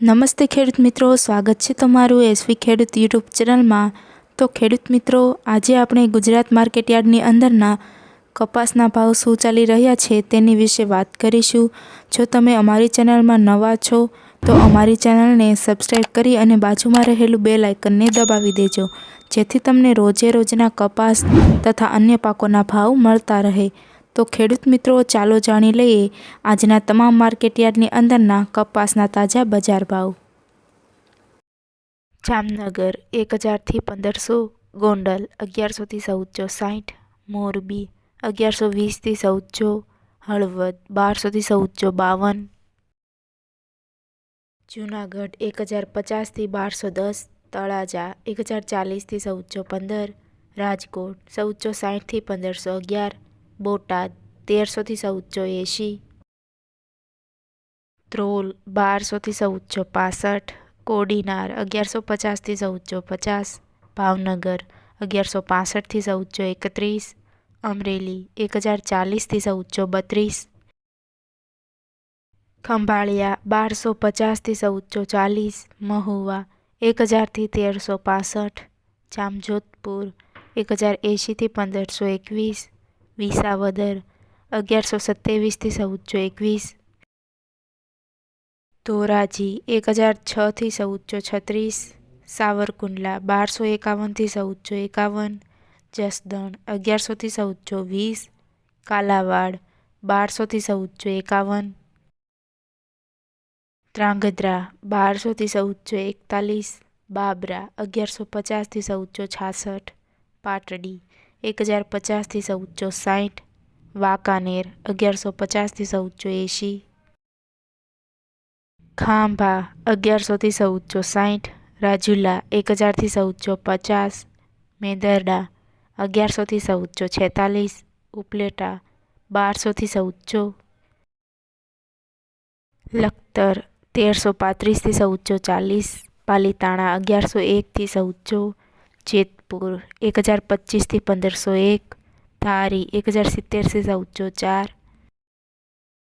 નમસ્તે ખેડૂત મિત્રો, સ્વાગત છે તમારું એસવી ખેડૂત યુટ્યુબ ચેનલમાં। તો ખેડૂત મિત્રો, આજે આપણે ગુજરાત માર્કેટયાર્ડની અંદરના કપાસના ભાવ શું ચાલી રહ્યા છે તેની વિશે વાત કરીશું। જો તમે અમારી ચેનલમાં નવા છો તો અમારી ચેનલને સબસ્ક્રાઈબ કરી અને બાજુમાં રહેલું બેલ આઇકનને દબાવી દેજો, જેથી તમને રોજે રોજના કપાસ તથા અન્ય પાકોના ભાવ મળતા રહે। તો ખેડૂત મિત્રો, ચાલો જાણી લઈએ આજના તમામ માર્કેટયાર્ડની અંદરના કપાસના તાજા બજાર ભાવ। જામનગર 1000થી 1500, ગોંડલ 1100થી 1460, મોરબી 1120થી 1400, હળવદ 1200થી 1452, જૂનાગઢ 1050થી 1210, તળાજા 1040થી 1415, રાજકોટ 1460થી 1511, બોટાદ 1300થી 1480, ધ્રોલ 1200થી 1465, કોડીનાર 1150થી 1450, ભાવનગર 1165થી 1431, અમરેલી 1040થી 1432, ખંભાળિયા 1250થી 1440, મહુવા 1000થી 1365, જામજોધપુર 1080થી 1521, વિસાવદર 1127થી 1421, ધોરાજી 1006થી 1436, સાવરકુંડલા 1251થી 1451, જસદણ 1100થી 1420, કાલાવાડ 1200થી 1451, ધ્રાંગધ્રા 1200થી 1441, બાબરા 1150થી 1466, પાટડી 1050થી 1460, વાંકાનેર 1150થી 1480, ખાંભા 1100થી 1460, રાજુલા 1000થી 1450, મેંદરડા 1100થી 1446, ઉપલેટા 1200થી 1400, લખતર 1335થી 1440, પાલીતાણા 1101થી 1400, જેતપુર 1025થી 1501, ધારી 1070થી 1404,